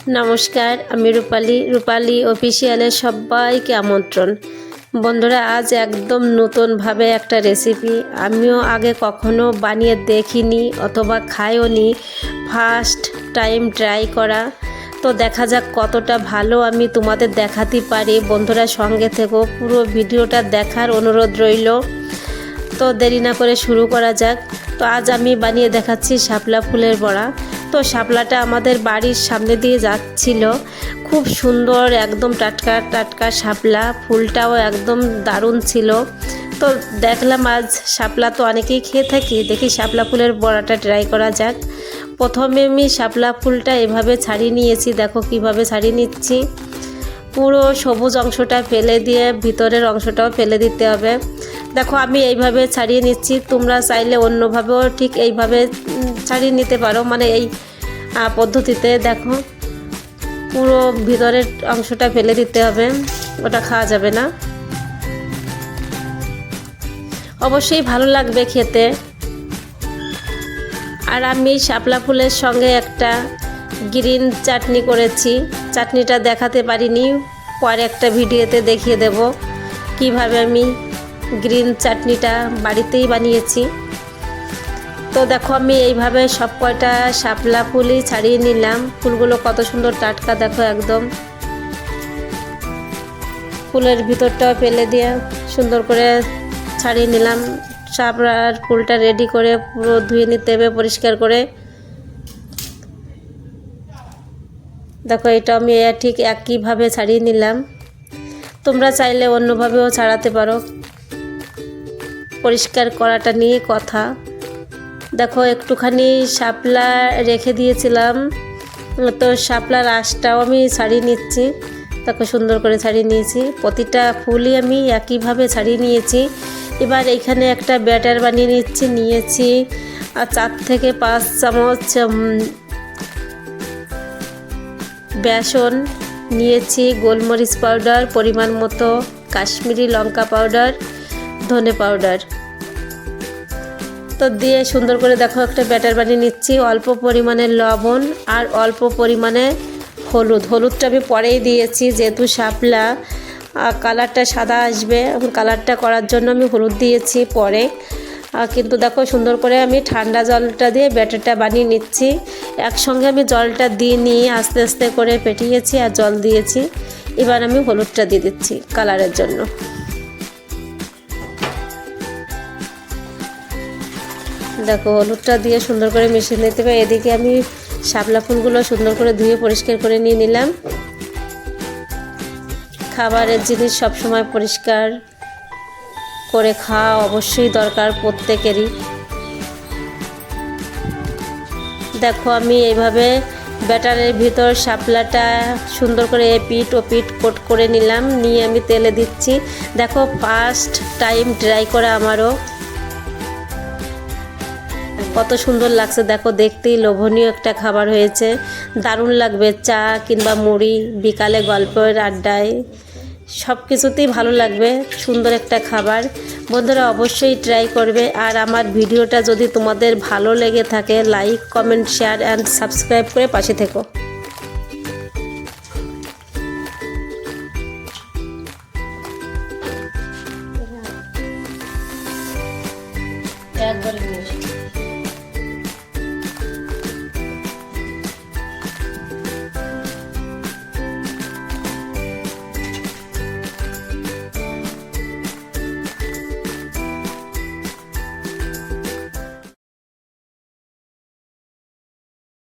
নমস্কার, আমি রূপালী অফিসিয়ালে সবাইকে আমন্ত্রণ। বন্ধুরা, আজ একদম নতুনভাবে একটা রেসিপি, আমিও আগে কখনো বানিয়ে দেখিনি অথবা খাইওনি, ফার্স্ট টাইম ট্রাই করা। তো দেখা যাক কতটা ভালো আমি তোমাদের দেখাতে পারি। বন্ধুরা, সঙ্গে থেকো, পুরো ভিডিওটা দেখার অনুরোধ রইল। তো দেরি না করে শুরু করা যাক। তো আজ আমি বানিয়ে দেখাচ্ছি শাপলা ফুলের বড়া। তো শাপলাটা আমাদের বাড়ির সামনে দিয়ে যাচ্ছিল, খুব সুন্দর, একদম টাটকা টাটকা শাপলা, ফুলটাও একদম দারুণ ছিল। তো দেখলাম আজ শাপলা তো অনেকেই খেয়ে থাকি, দেখি শাপলা ফুলের বড়াটা ট্রাই করা যাক। প্রথমে আমি শাপলা ফুলটা এভাবে ছাড়িয়ে নিয়েছি, দেখো কিভাবে ছাড়িয়ে নিচ্ছি। পুরো সবুজ অংশটা ফেলে দিয়ে ভিতরের অংশটাও ফেলে দিতে হবে। দেখো আমি এইভাবে ছাড়িয়ে নিচ্ছি, তোমরা চাইলে অন্যভাবেও ঠিক এইভাবে ছাড়িয়ে নিতে পারো, মানে এই পদ্ধতিতে। দেখো পুরো ভিতরের অংশটা ফেলে দিতে হবে, ওটা খাওয়া যাবে না। অবশ্যই ভালো লাগবে খেতে। আর আমি শাপলা ফুলের সঙ্গে একটা গ্রিন চাটনি করেছি, চাটনিটা দেখাতে পারিনি, পরে একটা ভিডিওতে দেখিয়ে দেব কিভাবে আমি গ্রিন চাটনিটা বাড়িতেই বানিয়েছি। তো দেখো আমি এইভাবে সব কয়টা শাপলা ফুলই ছাড়িয়ে নিলাম। ফুলগুলো কত সুন্দর টাটকা, দেখো একদম। ফুলের ভিতরটাও ফেলে দিয়ে সুন্দর করে ছাড়িয়ে নিলাম। শাপলার ফুলটা রেডি করে পুরো ধুয়ে নিতে হবে পরিষ্কার করে। দেখো এটা আমি ঠিক একইভাবে ছাড়িয়ে নিলাম, তোমরা চাইলে অন্যভাবেও ছাড়াতে পারো, পরিষ্কার করাটা নিয়ে কথা। দেখো একটুখানি শাপলা রেখে দিয়েছিলাম, তো শাপলার আঁশটাও আমি ছাড়িয়ে নিচ্ছি। দেখো সুন্দর করে ছাড়িয়ে নিয়েছি, প্রতিটা ফুলই আমি একইভাবে ছাড়িয়ে নিয়েছি। এবার এইখানে একটা ব্যাটার বানিয়ে নিয়েছি আর 4 থেকে 5 চামচ বেসন নিয়েছি, গোলমরিচ পাউডার পরিমাণ মতো, কাশ্মীরি লঙ্কা পাউডার, ধনে পাউডার, তো দিয়ে সুন্দর করে দেখো একটা ব্যাটার বানিয়ে নিচ্ছি। অল্প পরিমাণে লবণ আর অল্প পরিমাণে হলুদটা আমি পরেই দিয়েছি, যেহেতু শাপলা কালারটা সাদা আসবে, কালারটা করার জন্য আমি হলুদ দিয়েছি পরে। কিন্তু দেখো সুন্দর করে আমি ঠান্ডা জলটা দিয়ে ব্যাটারটা বানিয়ে নিচ্ছি। একসঙ্গে আমি জলটা দিয়ে নিয়ে আস্তে আস্তে করে পেটিয়েছি আর জল দিয়েছি। এবার আমি হলুদটা দিয়ে দিচ্ছি কালারের জন্য। দেখো হলুদটা দিয়ে সুন্দর করে মিশিয়ে নিতে হবে। এদিকে আমি শাপলা ফুলগুলো সুন্দর করে ধুয়ে পরিষ্কার করে নিয়ে নিলাম। খাবারের জিনিস সবসময় পরিষ্কার করে খাওয়া অবশ্যই দরকার প্রত্যেকেরই। দেখো আমি এইভাবে ব্যাটারের ভিতর শাপলাটা সুন্দর করে এপিট ওপিট কোট করে নিলাম, নিয়ে আমি তেলে দিচ্ছি। দেখো ফার্স্ট টাইম ট্রাই করা আমারও, কত সুন্দর লাগছে। দেখো দেখতেই লোভনীয় একটা খাবার হয়েছে, দারুণ লাগবে চা কিংবা মুড়ি, বিকালে গল্পের আড্ডায়, সব কিছুতেই ভালো লাগবে। সুন্দর একটা খাবার, বন্ধুরা অবশ্যই ট্রাই করবে। আর আমার ভিডিওটা যদি তোমাদের ভালো লেগে থাকে, like comment share and subscribe করে পাশে থেকো।